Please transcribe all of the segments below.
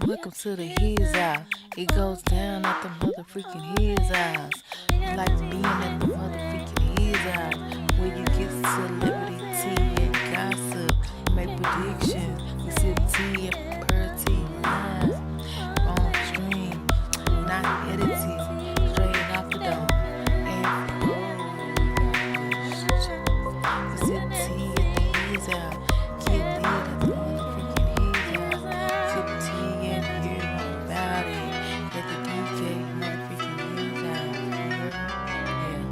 Welcome to the His House. It goes down at the motherfucking His House. Like being at the motherfucking His House. Where you get celebrity tea and gossip. Make predictions. We sip tea and per tea line. On stream. Not edited. Straight off the dome. And we sip tea at the His House. Get lit at the motherfucking His House. Sip tea and hear all about it. Let the DJ motherfucking His House. Yeah.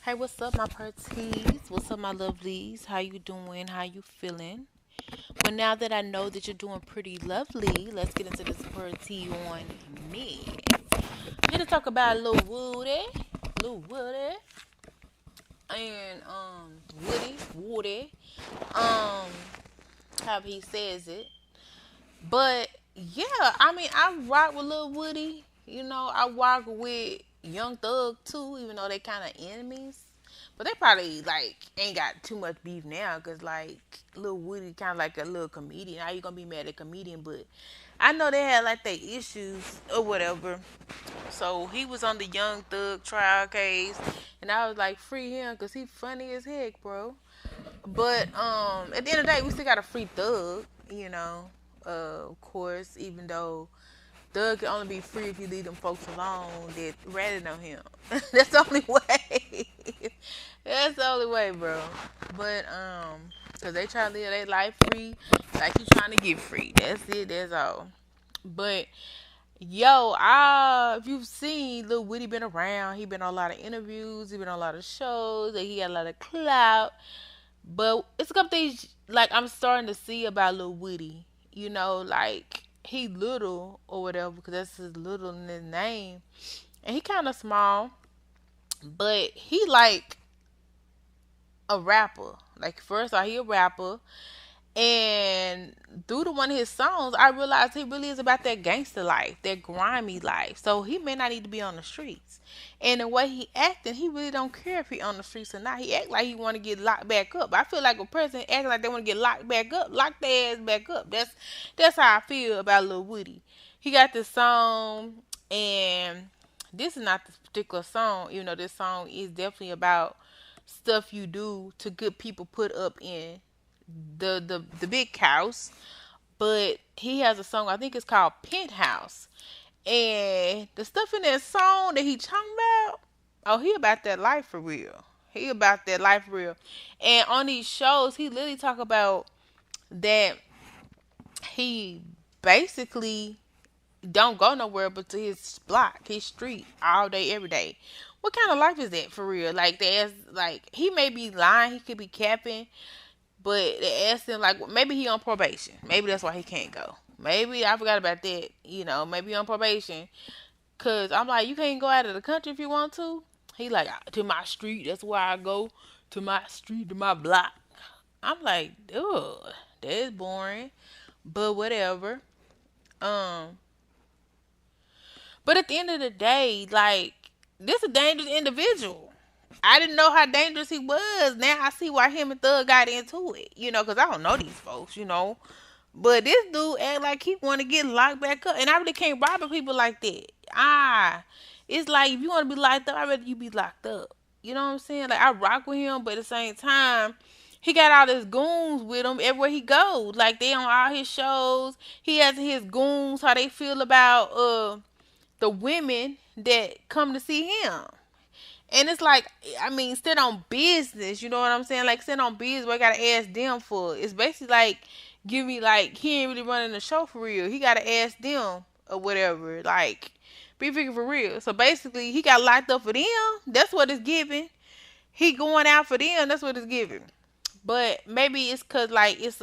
Hey, what's up, my parties? What's up, my lovelies? How you doing? How you feeling? Well, now that I know that you're doing pretty lovely, let's get into this party on me. I'm gonna talk about Lil Woody, and Woody, um, how he says it. But yeah, I mean, I rock with Lil Woody. You know, I rock with Young Thug too, even though they kind of enemies. But they probably like ain't got too much beef now, cause like Lil Woody kind of like a little comedian. How you gonna be mad at a comedian? But I know they had like their issues or whatever. So he was on the Young Thug trial case, and I was like, free him, cause he funny as heck, bro. But at the end of the day, we still got a free Thug, you know. Of course, even though Thug can only be free if you leave them folks alone that ratted on him. That's the only way. That's the only way, bro. But cause they try to live their life free, like you trying to get free. That's it. That's all. But yo, if you've seen Lil Woody been around, he been on a lot of interviews, he been on a lot of shows, and he got a lot of clout. But it's a couple things like I'm starting to see about Lil Woody. You know, like he little or whatever because that's his little in his name, and he kind of small, but he like a rapper. Like first, he a rapper, and through the one of his songs, I realized he really is about that gangster life, that grimy life. So he may not need to be on the streets. And the way he acting, he really don't care if he on the streets or not. He act like he want to get locked back up. I feel like a person acting like they want to get locked back up, lock their ass back up. That's how I feel about Lil Woody. He got this song, and this is not this particular song. You know, this song is definitely about stuff you do to good people put up in the big house. But he has a song, I think it's called Penthouse. And the stuff in that song that he talking about, oh, he about that life for real. He about that life for real. And on these shows, he literally talk about that he basically don't go nowhere but to his block, his street, all day, every day. What kind of life is that for real? Like, there's like he may be lying, he could be capping, but they asked him like maybe he on probation. Maybe that's why he can't go. Maybe I forgot about that. You know, maybe on probation. Cause I'm like, you can't go out of the country if you want to. He like to my street. That's where I go, to my street, to my block. I'm like, ugh, that's boring. But whatever. Um, but at the end of the day, like this a dangerous individual. I didn't know how dangerous he was. Now I see why him and Thug got into it. You know, because I don't know these folks, you know. But this dude act like he want to get locked back up. And I really can't rob with people like that. It's like if you want to be locked up, I'd rather you be locked up. You know what I'm saying? Like I rock with him, but at the same time, he got all his goons with him everywhere he goes. Like they on all his shows. He has his goons, how they feel about the women that come to see him. And it's like, I mean, sit on business, you know what I'm saying? Like, sit on business, what I gotta ask them for? It's basically like, give me, like, he ain't really running the show for real. He gotta ask them or whatever. Like, be freaking for real. So basically, he got locked up for them. That's what it's giving. He going out for them. That's what it's giving. But maybe it's cause like it's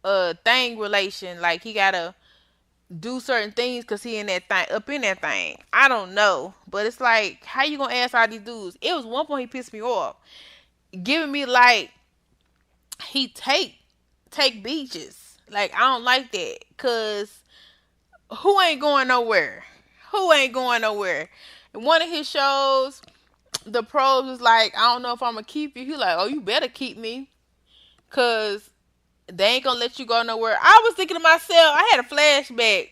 a thing relation. Like he gotta do certain things because he in that thing, up in that thing. I don't know, but it's like, how you gonna ask all these dudes? It was one point he pissed me off, giving me like he take beaches. Like I don't like that, cause who ain't going nowhere? Who ain't going nowhere? In one of his shows, the pros was like, I don't know if I'm gonna keep you. He like, oh, you better keep me, cause They ain't gonna let you go nowhere. I was thinking to myself, I had a flashback.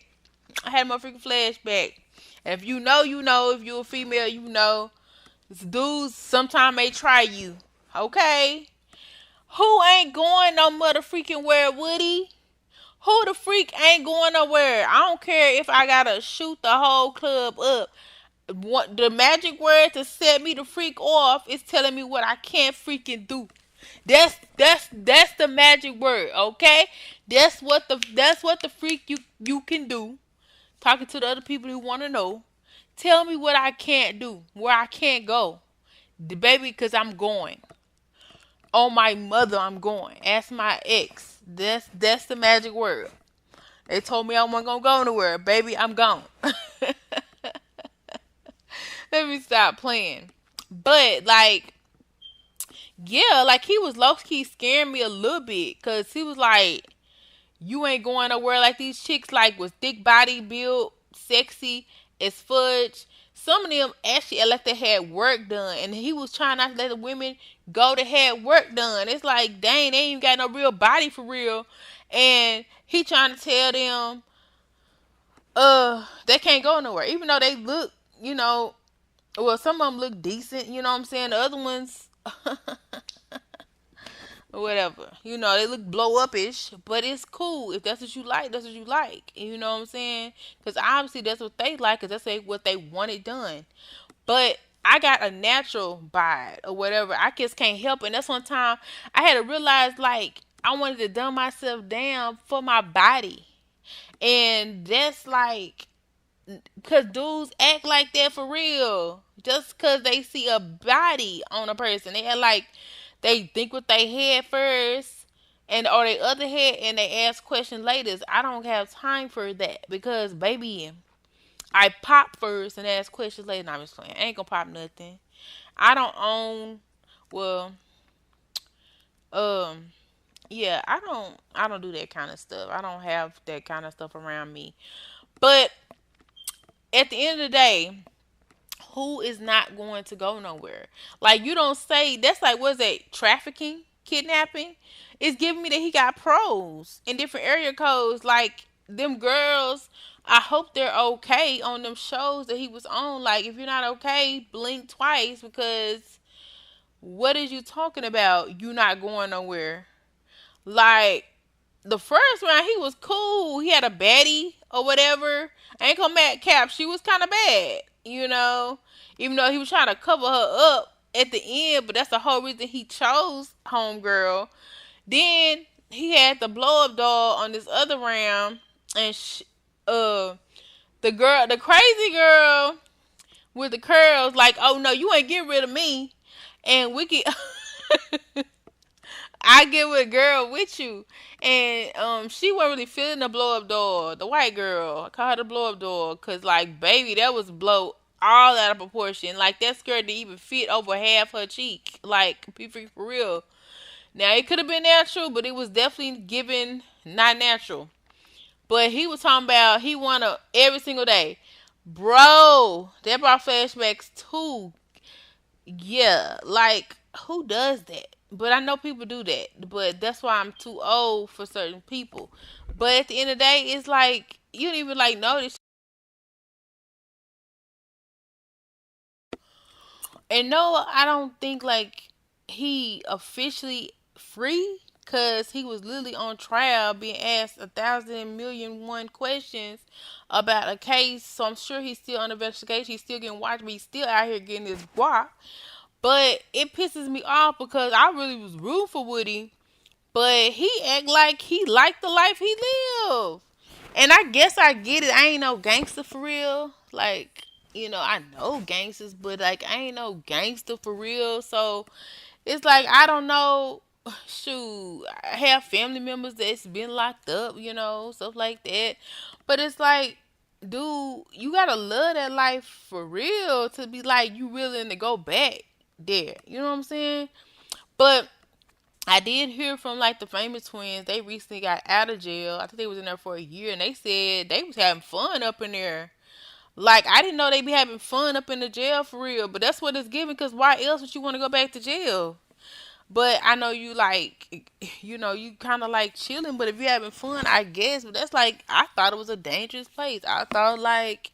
I had a motherfucking flashback. And if you know, you know. If you're a female, you know. This dudes sometimes may try you. Okay? Who ain't going no mother freaking where, Woody? Who the freak ain't going nowhere? I don't care if I gotta shoot the whole club up. What the magic word to set me the freak off is telling me what I can't freaking do. That's the magic word, okay? That's what the freak you can do. Talking to the other people who want to know. Tell me what I can't do, where I can't go, the baby, cause I'm going. On my mother, I'm going. Ask my ex. That's the magic word. They told me I wasn't gonna go nowhere, baby. I'm gone. Let me stop playing. But like, yeah, like he was low key scaring me a little bit, cause he was like, "You ain't going nowhere like these chicks like with thick body build, sexy as fudge." Some of them actually like they had work done, and he was trying not to let the women go to had work done. It's like, dang, they ain't even got no real body for real, and he trying to tell them, they can't go nowhere, even though they look, you know, well, some of them look decent, you know what I'm saying. The other ones, whatever. You know, they look blow up ish, but it's cool. If that's what you like, that's what you like. You know what I'm saying? Because obviously that's what they like, because what they wanted done. But I got a natural by it or whatever. I just can't help it. And that's one time I had to realize, like, I wanted to dumb myself down for my body. And that's like, because dudes act like that for real. Just because they see a body on a person. They act like they think with their head first and or their other head, and they ask questions later. I don't have time for that because, baby, I pop first and ask questions later. No, I'm just playing. I ain't gonna pop nothing. I don't own, well, um, yeah, I don't do that kind of stuff. I don't have that kind of stuff around me. But at the end of the day, who is not going to go nowhere? Like, you don't say that's like, what's that, trafficking, kidnapping? It's giving me that he got pros in different area codes. Like, them girls, I hope they're okay on them shows that he was on. Like, if you're not okay, blink twice, because what is you talking about? You not going nowhere. Like, the first round, he was cool. He had a baddie or whatever. I ain't gonna mad cap. She was kind of bad, you know. Even though he was trying to cover her up at the end, but that's the whole reason he chose homegirl. Then he had the blow up doll on this other round, and uh, the crazy girl with the curls, like, oh no, you ain't getting rid of me, and we get. I get with a girl with you. And she wasn't really feeling the blow up doll. The white girl. I call her the blow up doll. Cause like, baby, that was blow all out of proportion. Like, that skirt didn't even fit over half her cheek. Like, be for real. Now it could have been natural, but it was definitely given not natural. But he was talking about he wanna every single day. Bro, that brought flashbacks too. Yeah, like, who does that? But I know people do that. But that's why I'm too old for certain people. But at the end of the day, it's like you don't even like notice. And no, I don't think like he officially free, because he was literally on trial being asked 1,000,000,001 questions about a case. So I'm sure he's still under investigation. He's still getting watched, but he's still out here getting his guap. But it pisses me off because I really was rooting for Woody, but he act like he liked the life he lived. And I guess I get it. I ain't no gangster for real. Like, I know gangsters, but like I ain't no gangster for real. So it's like, I don't know. Shoot, I have family members that's been locked up, stuff like that. But it's like, dude, you gotta love that life for real to be like you willing to go back there. You know what I'm saying? But I did hear from like the famous twins. They recently got out of jail. I think they was in there for a year, and they said they was having fun up in there. Like, I didn't know they be having fun up in the jail for real, but that's what it's giving. Cause why else would you want to go back to jail? But I know you like, you kind of like chilling. But if you're having fun, I guess. But that's like, I thought it was a dangerous place. I thought like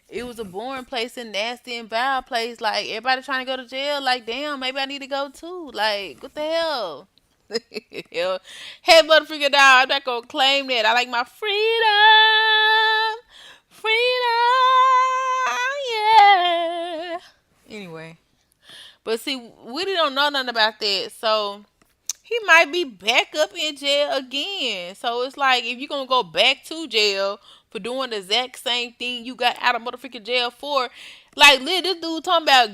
it was a boring place and nasty and vile place. Like everybody trying to go to jail. Like damn, maybe I need to go too. Like what the hell? Hell, hey, motherfucker, dog. I'm not gonna claim that. I like my freedom. Yeah. Anyway, but see, we don't know nothing about that, so he might be back up in jail again. So it's like if you're gonna go back to jail for doing the exact same thing you got out of motherfucking jail for, like this dude talking about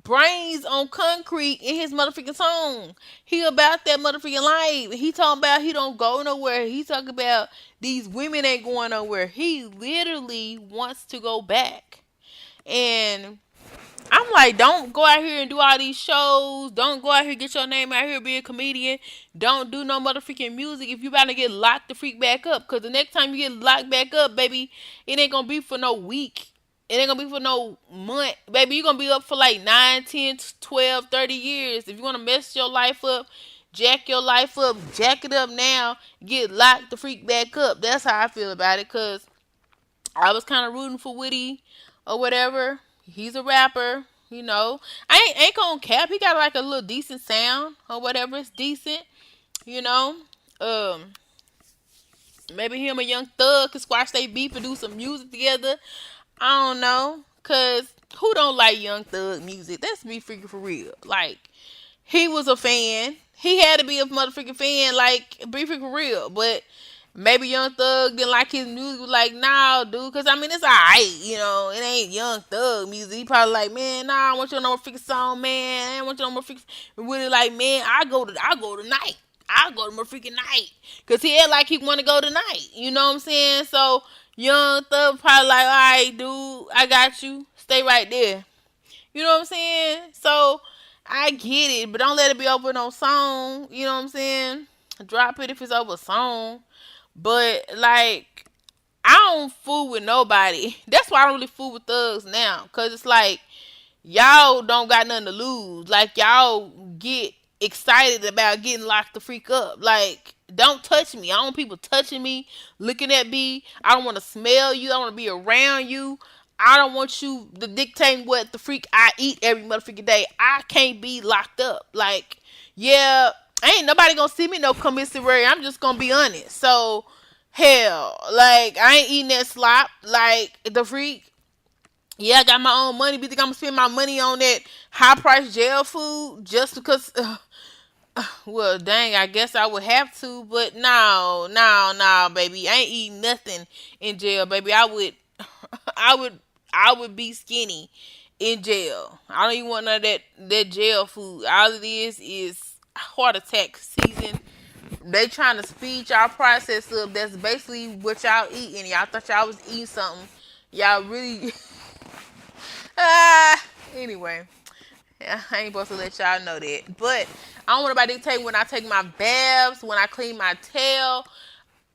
brains on concrete in his motherfucking song. He about that motherfucking life. He talking about he don't go nowhere. He talking about these women ain't going nowhere. He literally wants to go back. And I'm like, don't go out here and do all these shows. Don't go out here and get your name out here being a comedian. Don't do no motherfucking music if you about to get locked the freak back up. Because the next time you get locked back up, baby, it ain't going to be for no week. It ain't going to be for no month. Baby, you're going to be up for like 9, 10, 12, 30 years. If you want to mess your life up, jack your life up, jack it up now, get locked the freak back up. That's how I feel about it. Because I was kind of rooting for Woody or whatever. He's a rapper, you know. I ain't gonna cap. He got like a little decent sound or whatever. It's decent, you know. Um, Maybe him and Young Thug could squash they beef and do some music together. I don't know, cause who don't like Young Thug music? That's me freaking for real. Like he was a fan. He had to be a motherfucking fan. Like be freaking real, but maybe Young Thug didn't like his music. Was like, nah, dude, cause I mean it's alright, you know. It ain't Young Thug music. He probably like, man, nah, I want you to know more freaking song, man. I don't want you to know more freaking. Really like, man, I go tonight. I go to more freaking night, cause he had like he want to go tonight. You know what I'm saying? So Young Thug probably like, all right, dude, I got you. Stay right there. You know what I'm saying? So I get it, but don't let it be over no song. You know what I'm saying? Drop it if it's over a song. But like, I don't fool with nobody. That's why I don't really fool with thugs now. Cause it's like y'all don't got nothing to lose. Like y'all get excited about getting locked the freak up. Like, don't touch me. I don't want people touching me, looking at me. I don't want to smell you. I don't want to be around you. I don't want you to dictate what the freak I eat every motherfucking day. I can't be locked up. Like, yeah, ain't nobody gonna see me no commissary. I'm just gonna be honest. So, hell, like, I ain't eating that slop. Like, the freak, yeah, I got my own money. But you think I'm gonna spend my money on that high price jail food just because? Well, dang, I guess I would have to, but no, no, no, baby, I ain't eating nothing in jail, baby. I would, I would be skinny in jail. I don't even want none of that jail food. All it is heart attack season. They trying to speed y'all process up. That's basically what y'all eating. Y'all thought y'all was eating something. Y'all really. Ah, anyway, yeah, I ain't supposed to let y'all know that. But I don't want nobody to dictate when I take my baths, when I clean my tail.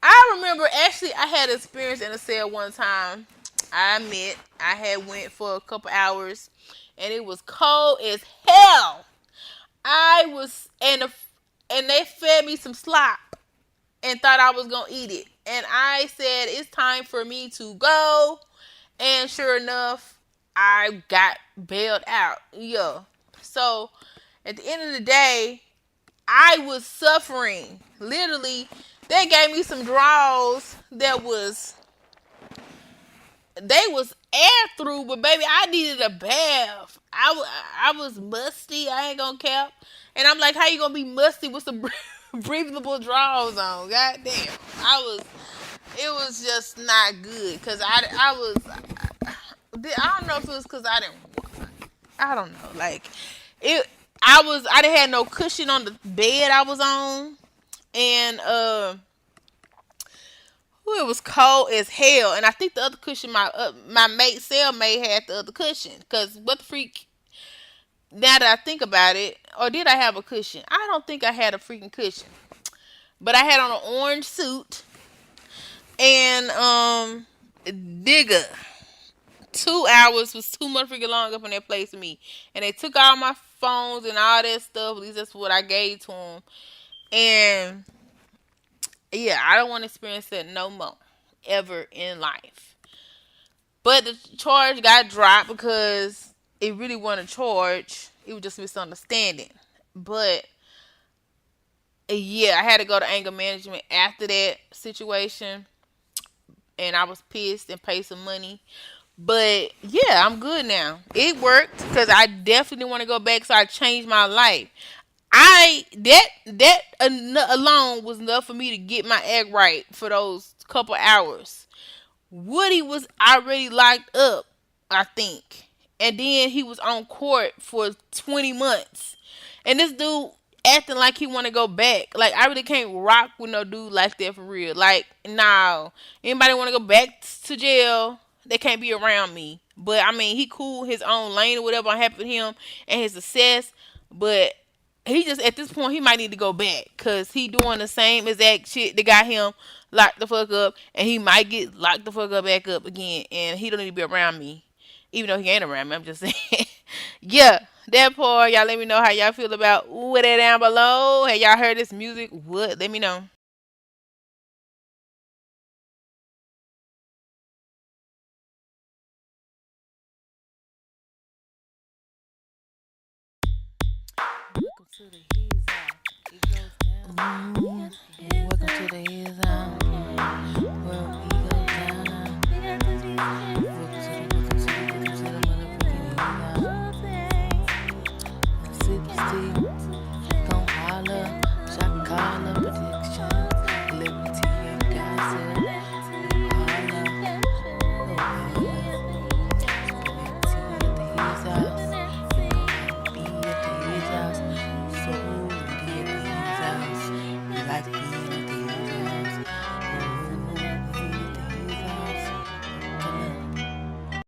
I remember actually I had experience in a cell one time. I admit I had went for a couple hours and it was cold as hell. I was and they fed me some slop and thought I was gonna eat it. And I said it's time for me to go. And sure enough, I got bailed out. Yeah. So at the end of the day, I was suffering. Literally, they gave me some draws that they was air through, but baby, I needed a bath. I was musty. I ain't gonna cap. And I'm like, how you gonna be musty with some breathable drawers on? God damn. It was just not good. Cause I don't know if it was cause I don't know. Like, I didn't have no cushion on the bed I was on. And, it was cold as hell, and I think the other cushion my mate cellmate had the other cushion. Cause what the freak? Now that I think about it, or did I have a cushion? I don't think I had a freaking cushion, but I had on an orange suit and digger. 2 hours was too much freaking long up in that place for me, and they took all my phones and all that stuff. At least that's what I gave to him. And yeah, I don't want to experience that no more ever in life. But the charge got dropped because it really wasn't a charge. It was just a misunderstanding. But yeah, I had to go to anger management after that situation, and I was pissed and paid some money. But yeah, I'm good now. It worked because I definitely want to go back, so I changed my life. That alone was enough for me to get my egg right for those couple hours. Woody was already locked up, I think. And then he was on court for 20 months. And this dude acting like he want to go back. Like, I really can't rock with no dude like that for real. Like, no. Anybody want to go back to jail, they can't be around me. But, I mean, he cool his own lane or whatever. I'm happy with him and his success. But he just, at this point, he might need to go back. Because he doing the same exact shit that got him locked the fuck up, and he might get locked the fuck up back up again, and he don't need to be around me, even though he ain't around me. I'm just saying. Yeah, that part. Y'all let me know how y'all feel about ooh that down below. Have y'all heard this music? What? Let me know. Welcome to the His Welcome to the His